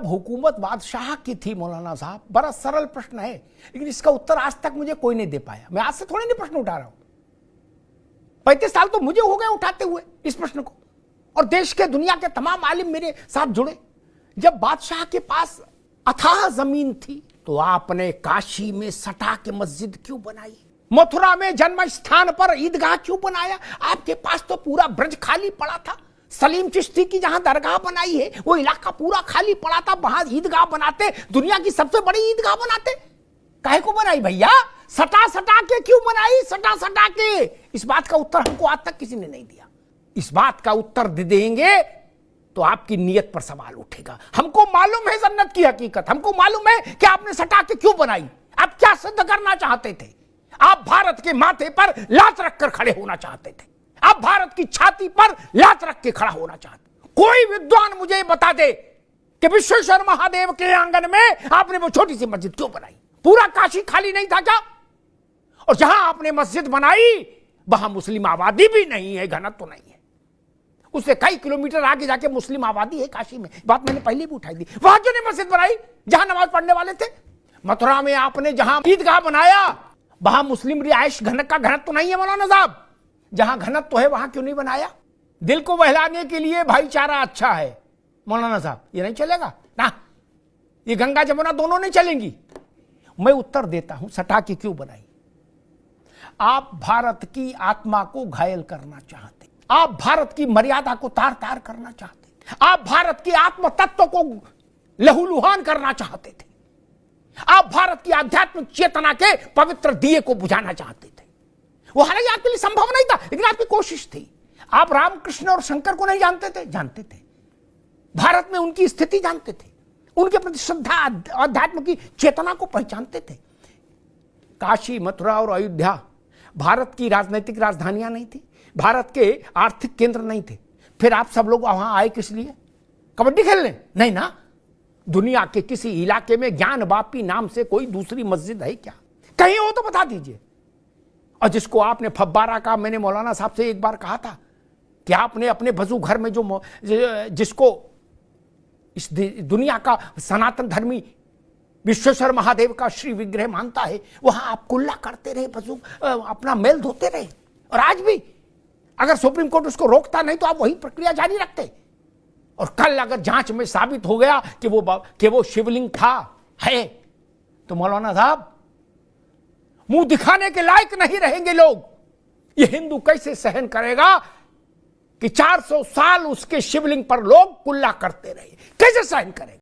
हुकूमत बादशाह की थी मौलाना साहब, बड़ा सरल प्रश्न है, लेकिन इसका उत्तर आज तक मुझे कोई नहीं दे पाया। मैं आज से थोड़ी नहीं प्रश्न उठा रहा हूं, 35 साल तो मुझे हो गए उठाते हुए इस प्रश्न को, और देश के दुनिया के तमाम आलिम मेरे साथ जुड़े। जब बादशाह के पास अथाह जमीन थी तो आपने काशी में सटा के मस्जिद क्यों बनाई? मथुरा में जन्म स्थान पर ईदगाह क्यों बनाया? आपके पास तो पूरा ब्रज खाली पड़ा था। सलीम चिश्ती की जहां दरगाह बनाई है वो इलाका पूरा खाली पड़ा था, वहां ईदगाह बनाते, दुनिया की सबसे बड़ी ईदगाह बनाते। काहे को बनाई भैया? सटा सटा के क्यों बनाई? सटा सटा के। इस बात का उत्तर हमको आज तक किसी ने नहीं दिया। इस बात का उत्तर दे देंगे तो आपकी नीयत पर सवाल उठेगा। हमको मालूम है जन्नत की हकीकत, हमको मालूम है कि आपने सटा के क्यों बनाई, आप क्या सिद्ध करना चाहते थे। आप भारत के माथे पर लात रखकर खड़े होना चाहते थे, आप भारत की छाती पर लात रख के खड़ा होना चाहते। कोई विद्वान मुझे बता दे कि विश्वेश्वर महादेव के आंगन में आपने वो छोटी सी मस्जिद क्यों बनाई? पूरा काशी खाली नहीं था क्या? और जहां आपने मस्जिद बनाई वहां मुस्लिम आबादी भी नहीं है, घनत्व तो नहीं है, उससे कई किलोमीटर आगे जाके मुस्लिम आबादी है काशी में। बात मैंने पहले भी उठाई थी। वहां क्यों नहीं मस्जिद बनाई जहां नमाज पढ़ने वाले थे? मथुरा में आपने जहां ईदगाह बनाया वहां मुस्लिम रिहायश का घनत्व तो नहीं है मौलाना साहब, जहां घनत्व तो है वहां क्यों नहीं बनाया? दिल को बहलाने के लिए भाईचारा अच्छा है मौलाना साहब, ये नहीं चलेगा ना, ये गंगा जमुना दोनों नहीं चलेंगी। मैं उत्तर देता हूं, सटा के क्यों बनाई? आप भारत की आत्मा को घायल करना चाहते, आप भारत की मर्यादा को तार तार करना चाहते, आप भारत के आत्म तत्व को लहूलुहान करना चाहते थे, आप भारत की आध्यात्मिक चेतना के पवित्र दिए को बुझाना चाहते थे। वो हालांकि आपके लिए संभव नहीं था, लेकिन आपकी कोशिश थी। आप रामकृष्ण और शंकर को नहीं जानते थे? जानते थे। भारत में उनकी स्थिति जानते थे, उनके प्रति श्रद्धा अध्यात्म की चेतना को पहचानते थे। काशी, मथुरा और अयोध्या भारत की राजनीतिक राजधानियां नहीं थी, भारत के आर्थिक केंद्र नहीं थे। फिर आप सब लोग वहां आए किस लिए? कबड्डी खेलने? नहीं ना। दुनिया के किसी इलाके में ज्ञान वापी नाम से कोई दूसरी मस्जिद है क्या? कहीं हो तो बता दीजिए। और जिसको आपने फब्बारा का, मैंने मौलाना साहब से एक बार कहा था कि आपने अपने वजू घर में जिसको इस दुनिया का सनातन धर्मी विश्वेश्वर महादेव का श्री विग्रह मानता है, वहां आप कुल्ला करते रहे, वजू अपना मेल धोते रहे। और आज भी अगर सुप्रीम कोर्ट उसको रोकता नहीं तो आप वही प्रक्रिया जारी रखते। और कल अगर जांच में साबित हो गया कि वो शिवलिंग था, है, तो मौलाना साहब मुंह दिखाने के लायक नहीं रहेंगे लोग। ये हिंदू कैसे सहन करेगा कि 400 साल उसके शिवलिंग पर लोग कुल्ला करते रहे? कैसे सहन करेगा?